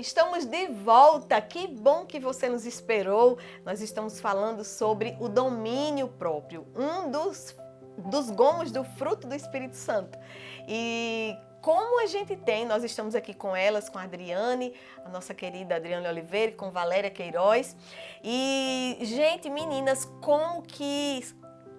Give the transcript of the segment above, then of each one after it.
Estamos de volta, que bom que você nos esperou. Nós estamos falando sobre o domínio próprio, um dos gomos do fruto do Espírito Santo. E como a gente tem, nós estamos aqui com elas, com a Adriane, a nossa querida Adriane Oliveira, com Valéria Queiroz. E, gente, meninas, como que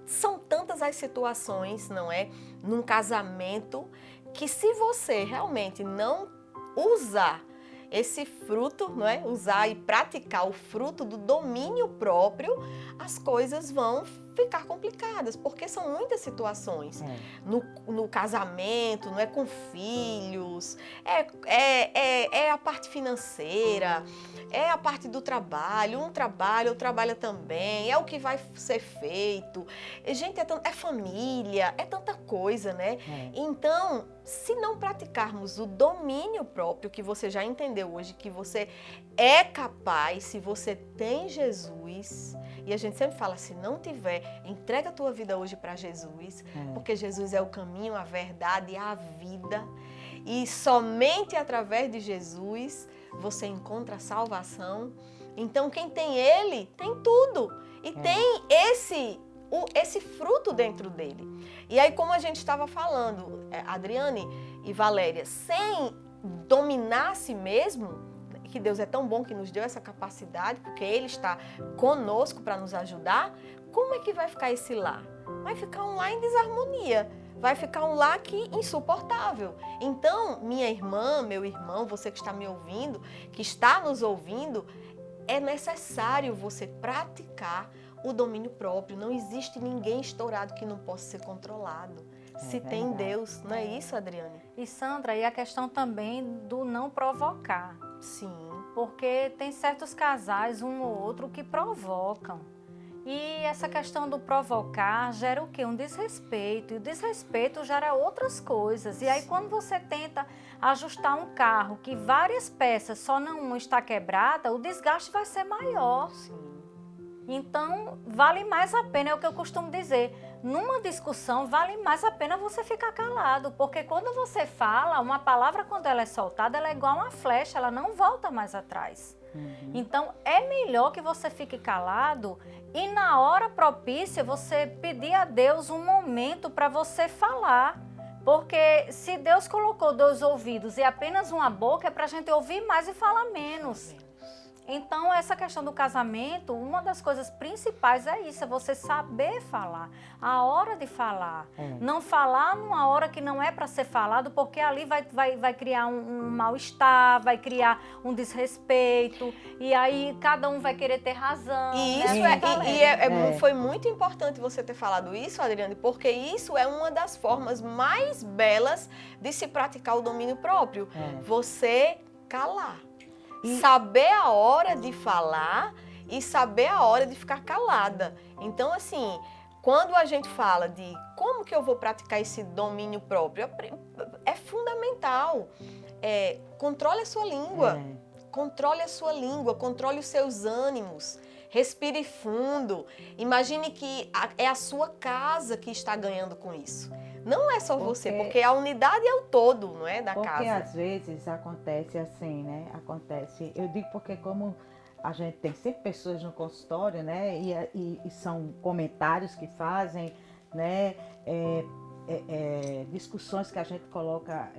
são tantas as situações, não é? Num casamento, que se você realmente não usar esse fruto, não é? Usar e praticar o fruto do domínio próprio, as coisas vão ficar complicadas, porque são muitas situações. No casamento, não é, com filhos, é a parte financeira, é a parte do trabalho, um trabalha, outro trabalha também, é o que vai ser feito. Gente, é família, é tanta coisa, né? Então, se não praticarmos o domínio próprio, que você já entendeu hoje, que você é capaz, se você tem Jesus, e a gente sempre fala, se não tiver, entrega a tua vida hoje para Jesus, porque Jesus é o caminho, a verdade e a vida, e somente através de Jesus você encontra a salvação. Então, quem tem Ele, tem tudo, e tem esse fruto dentro dele. E aí, como a gente estava falando, Adriane e Valéria, sem dominar a si mesmo, que Deus é tão bom que nos deu essa capacidade, porque Ele está conosco para nos ajudar, como é que vai ficar esse lar? Vai ficar um lar em desarmonia, vai ficar um lar insuportável. Então, minha irmã, meu irmão, você que está me ouvindo, que está nos ouvindo, é necessário você praticar o domínio próprio. Não existe ninguém estourado que não possa ser controlado. Se tem Deus, não é isso, Adriane? E Sandra, e a questão também do não provocar. Sim. Porque tem certos casais, um ou outro, que provocam. E essa questão do provocar gera o quê? Um desrespeito. E o desrespeito gera outras coisas. E aí, quando você tenta ajustar um carro que várias peças, só não está quebrada, o desgaste vai ser maior. Sim. Então, vale mais a pena, é o que eu costumo dizer, numa discussão vale mais a pena você ficar calado, porque quando você fala, uma palavra quando ela é soltada, ela é igual uma flecha, ela não volta mais atrás. Então, é melhor que você fique calado e na hora propícia você pedir a Deus um momento para você falar. Porque se Deus colocou 2 ouvidos e apenas uma boca, é para a gente ouvir mais e falar menos. Então, essa questão do casamento, uma das coisas principais é isso, é você saber falar, a hora de falar. Não falar numa hora que não é para ser falado, porque ali vai criar um mal-estar, vai criar um desrespeito, e aí cada um vai querer ter razão. E isso foi muito importante você ter falado isso, Adriane, porque isso é uma das formas mais belas de se praticar o domínio próprio. Você calar. Saber a hora de falar e saber a hora de ficar calada. Então, assim, quando a gente fala de como que eu vou praticar esse domínio próprio, é fundamental. Controle a sua língua. Controle a sua língua, controle os seus ânimos. Respire fundo. Imagine que é a sua casa que está ganhando com isso. Não é só você, porque a unidade é o todo, não é, da casa. Porque às vezes acontece assim, né? Eu digo porque como a gente tem sempre pessoas no consultório, né? E são comentários que fazem, né? Discussões que a gente coloca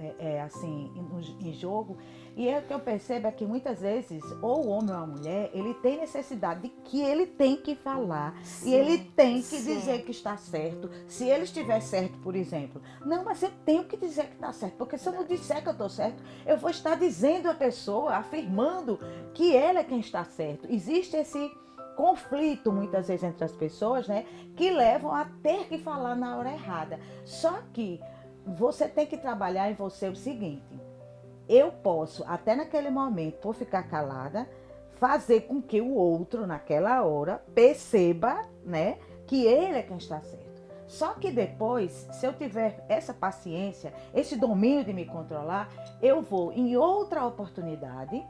assim em jogo. E o que eu percebo é que muitas vezes, ou o homem ou a mulher, ele tem necessidade de que ele tem que falar. Sim, e ele tem que dizer que está certo. Se ele estiver certo, por exemplo. Não, mas eu tenho que dizer que está certo. Porque se eu não disser que eu estou certo, eu vou estar dizendo à pessoa, afirmando que ele é quem está certo. Existe esse conflito muitas vezes entre as pessoas, né, que levam a ter que falar na hora errada. Só que você tem que trabalhar em você o seguinte: eu posso, até naquele momento, por ficar calada, fazer com que o outro, naquela hora, perceba, né, que ele é quem está certo. Só que depois, se eu tiver essa paciência, esse domínio de me controlar, eu vou, em outra oportunidade,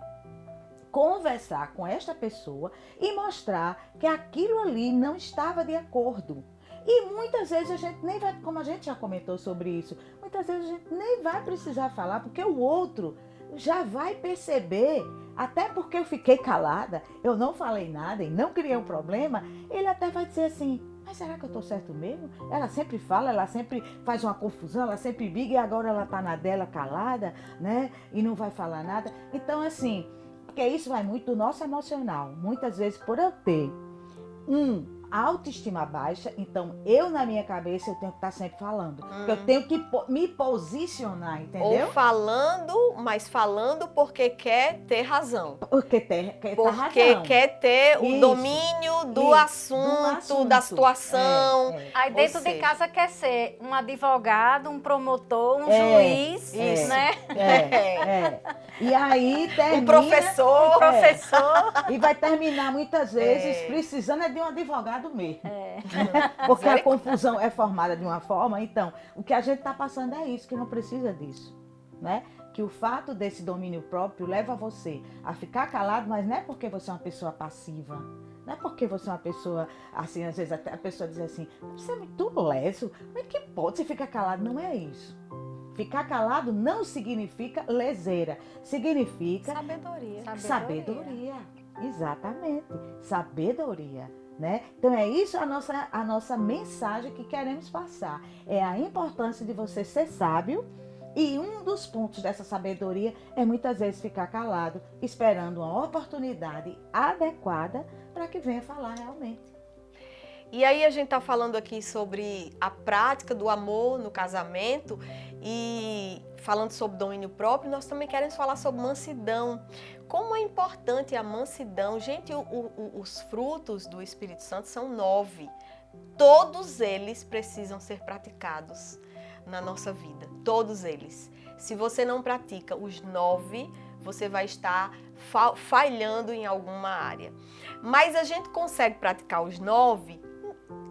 conversar com esta pessoa e mostrar que aquilo ali não estava de acordo. E muitas vezes a gente nem vai, como a gente já comentou sobre isso, muitas vezes a gente nem vai precisar falar, porque o outro já vai perceber até porque eu fiquei calada, eu não falei nada e não criei um problema, ele até vai dizer assim, mas será que eu estou certo mesmo? Ela sempre fala, ela sempre faz uma confusão, ela sempre briga e agora ela está na dela calada, né? E não vai falar nada. Então, assim, porque isso vai muito do nosso emocional. Muitas vezes, por eu ter a autoestima baixa, então eu na minha cabeça eu tenho que estar sempre falando. Eu tenho que me posicionar, entendeu? Ou falando, mas falando porque quer ter razão. Porque quer Porque quer ter o Isso, domínio do assunto, da situação. Aí dentro de casa quer ser um advogado, um promotor, um juiz, né? E aí termina... Um professor. E vai terminar muitas vezes precisando de um advogado mesmo. Porque a confusão é formada de uma forma. Então, o que a gente está passando é isso, que não precisa disso, né? Que o fato desse domínio próprio leva você a ficar calado, mas não é porque você é uma pessoa passiva. Não é porque você é uma pessoa, assim, às vezes até a pessoa diz assim, você é muito leso, como é que pode você ficar calado? Não é isso. Ficar calado não significa leseira, significa sabedoria. Exatamente, sabedoria. Né? Então é isso a nossa mensagem que queremos passar. É a importância de você ser sábio e um dos pontos dessa sabedoria é muitas vezes ficar calado, esperando uma oportunidade adequada para que venha falar realmente. E aí a gente está falando aqui sobre a prática do amor no casamento e falando sobre domínio próprio, nós também queremos falar sobre mansidão. Como é importante a mansidão. Gente, os frutos do Espírito Santo são 9. Todos eles precisam ser praticados na nossa vida. Todos eles. Se você não pratica os 9, você vai estar falhando em alguma área. Mas a gente consegue praticar os 9?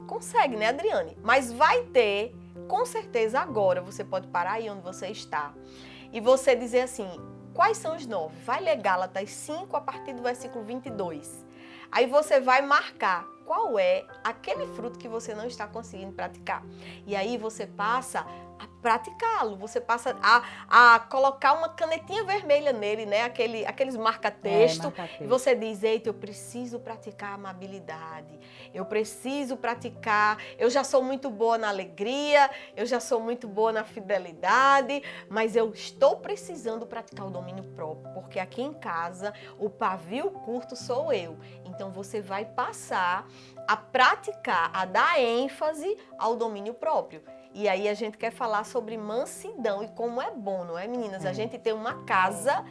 Consegue, né, Adriane? Mas vai ter, com certeza agora, você pode parar aí onde você está e você dizer assim, quais são os 9? Vai ler Gálatas 5 a partir do versículo 22. Aí você vai marcar qual é aquele fruto que você não está conseguindo praticar. E aí você passa a praticá-lo, você passa a colocar uma canetinha vermelha nele, né? Aqueles marca-texto. E você diz, eita, eu preciso praticar a amabilidade, eu preciso praticar, eu já sou muito boa na alegria, eu já sou muito boa na fidelidade, mas eu estou precisando praticar o domínio próprio, porque aqui em casa o pavio curto sou eu. Então você vai passar a praticar, a dar ênfase ao domínio próprio. E aí a gente quer falar sobre mansidão e como é bom, não é, meninas? A gente tem uma casa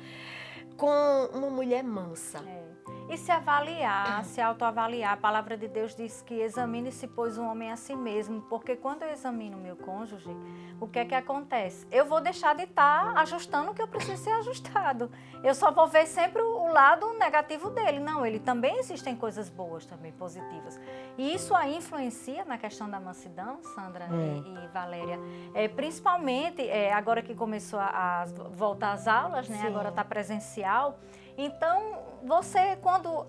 com uma mulher mansa. E se avaliar, se autoavaliar. A palavra de Deus diz que examine-se, pois, o homem a si mesmo. Porque quando eu examino o meu cônjuge, o que é que acontece? Eu vou deixar de estar ajustando o que eu preciso ser ajustado. Eu só vou ver sempre o lado negativo dele. Não, ele também existem coisas boas, também positivas. E isso aí influencia na questão da mansidão, Sandra e Valéria. Principalmente, agora que começou a voltar às aulas, né? Agora está presencial. Então, você, quando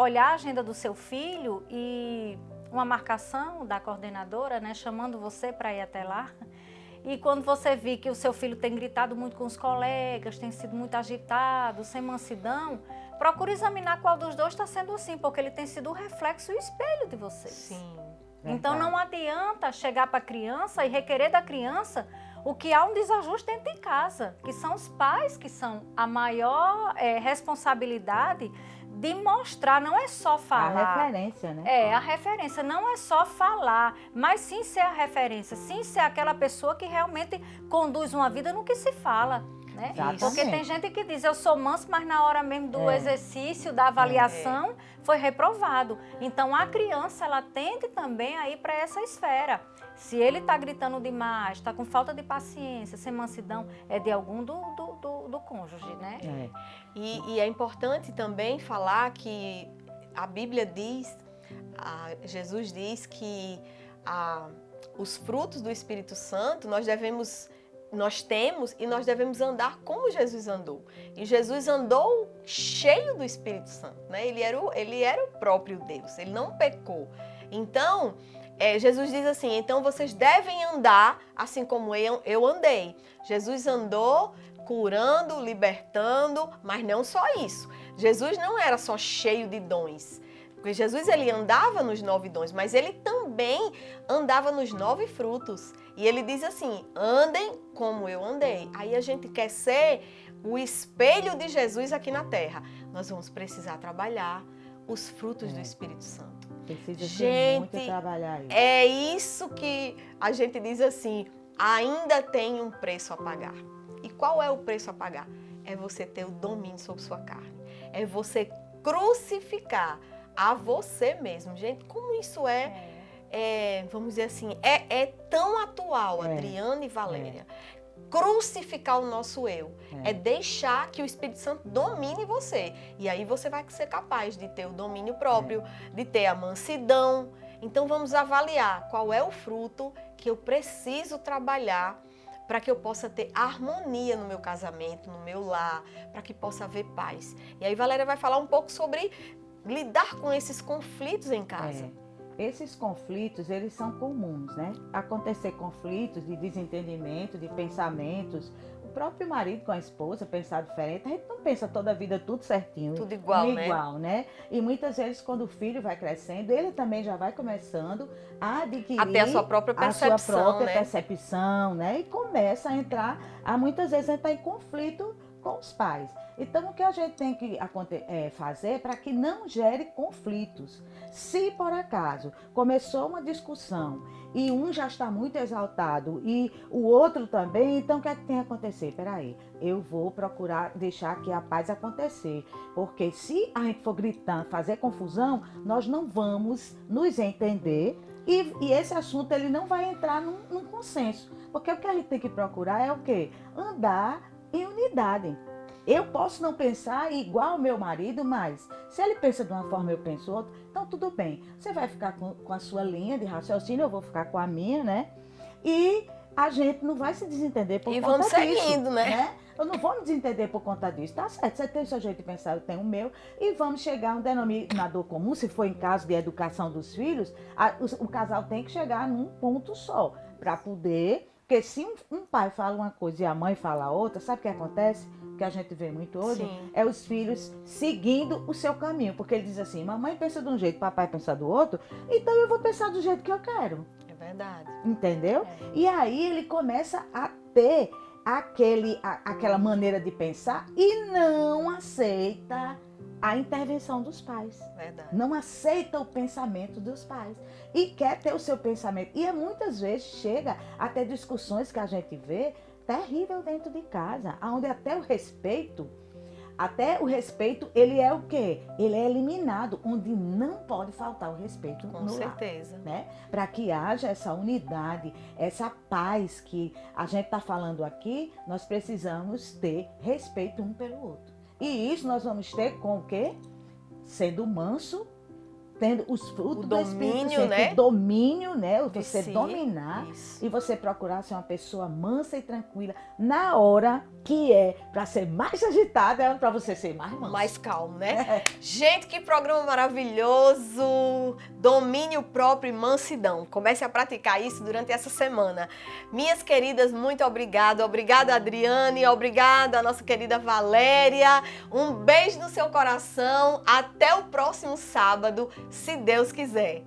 olhar a agenda do seu filho e uma marcação da coordenadora, né, chamando você para ir até lá, e quando você vir que o seu filho tem gritado muito com os colegas, tem sido muito agitado, sem mansidão, procure examinar qual dos dois está sendo assim, porque ele tem sido o reflexo e o espelho de vocês. Sim. Então, não adianta chegar para a criança e requerer da criança o que há um desajuste dentro de casa, que são os pais que são a maior responsabilidade de mostrar, não é só falar. A referência, né? A referência, não é só falar, mas sim ser a referência, sim ser aquela pessoa que realmente conduz uma vida no que se fala. Né? Porque tem gente que diz, eu sou manso, mas na hora mesmo do exercício, da avaliação, foi reprovado. Então, a criança, ela tende também a ir para essa esfera. Se ele está gritando demais, está com falta de paciência, sem mansidão, é de algum do cônjuge, né? E é importante também falar que a Bíblia diz, Jesus diz que os frutos do Espírito Santo nós temos e nós devemos andar como Jesus andou. E Jesus andou cheio do Espírito Santo, né? Ele era o próprio Deus, ele não pecou. Então, Jesus diz assim, então vocês devem andar assim como eu andei. Jesus andou curando, libertando, mas não só isso. Jesus não era só cheio de dons. Porque Jesus, ele andava nos 9 dons, mas ele também andava nos 9 frutos. E ele diz assim, andem como eu andei. Aí a gente quer ser o espelho de Jesus aqui na terra. Nós vamos precisar trabalhar os frutos do Espírito Santo. Precisa Gente, muito trabalhar isso. é isso que a gente diz assim, ainda tem um preço a pagar. E qual é o preço a pagar? É você ter o domínio sobre sua carne. É você crucificar a você mesmo. Gente, como isso vamos dizer assim, é tão atual, Adriana e Valéria. Crucificar o nosso eu. É deixar que o Espírito Santo domine você. E aí você vai ser capaz de ter o domínio próprio, de ter a mansidão. Então vamos avaliar qual é o fruto que eu preciso trabalhar para que eu possa ter harmonia no meu casamento, no meu lar, para que possa haver paz. E aí Valéria vai falar um pouco sobre lidar com esses conflitos em casa. Esses conflitos, eles são comuns, né? Acontecer conflitos de desentendimento, de pensamentos. O próprio marido com a esposa pensar diferente. A gente não pensa toda a vida tudo certinho. Tudo igual, né? Igual, né? E muitas vezes, quando o filho vai crescendo, ele também já vai começando a adquirir Até a sua própria percepção, a sua própria né? percepção, né? E começa a entrar, muitas vezes, a entrar em conflito com os pais. Então, o que a gente tem que fazer para que não gere conflitos? Se, por acaso, começou uma discussão e um já está muito exaltado e o outro também, então o que é que tem que acontecer? Peraí, eu vou procurar deixar que a paz acontecer, porque se a gente for gritando, fazer confusão, nós não vamos nos entender e esse assunto ele não vai entrar num consenso, porque o que a gente tem que procurar é o quê? Andar em unidade. Eu posso não pensar igual ao meu marido, mas se ele pensa de uma forma e eu penso outra, então tudo bem. Você vai ficar com a sua linha de raciocínio, eu vou ficar com a minha, né? E a gente não vai se desentender por conta disso. E vamos seguindo, né? Eu não vou me desentender por conta disso. Tá certo, você tem o seu jeito de pensar, eu tenho o meu. E vamos chegar a um denominador comum, se for em caso de educação dos filhos, o casal tem que chegar num ponto só, para poder... Porque se um pai fala uma coisa e a mãe fala outra, sabe o que acontece? Que a gente vê muito hoje, Sim. é os filhos seguindo o seu caminho. Porque ele diz assim, mamãe pensa de um jeito, papai pensa do outro, então eu vou pensar do jeito que eu quero. É verdade. Entendeu? E aí ele começa a ter aquela maneira de pensar e não aceita a intervenção dos pais. Verdade. Não aceita o pensamento dos pais. E quer ter o seu pensamento. E muitas vezes chega até discussões que a gente vê terrível dentro de casa, onde até o respeito, ele é o quê? Ele é eliminado, onde não pode faltar o respeito Com no certeza. lar, né? Para que haja essa unidade, essa paz que a gente está falando aqui, nós precisamos ter respeito um pelo outro. E isso nós vamos ter com o quê? Sendo manso, tendo os frutos do Espírito Santo, né? O domínio, né? De Você si. dominar Isso. e você procurar ser uma pessoa mansa e tranquila na hora que é para ser mais agitada, é para você ser mais manso. Mais calmo, né? Gente, que programa maravilhoso! Domínio próprio e mansidão. Comece a praticar isso durante essa semana. Minhas queridas, muito obrigada. Obrigada, Adriane. Obrigada, a nossa querida Valéria. Um beijo no seu coração. Até o próximo sábado, se Deus quiser.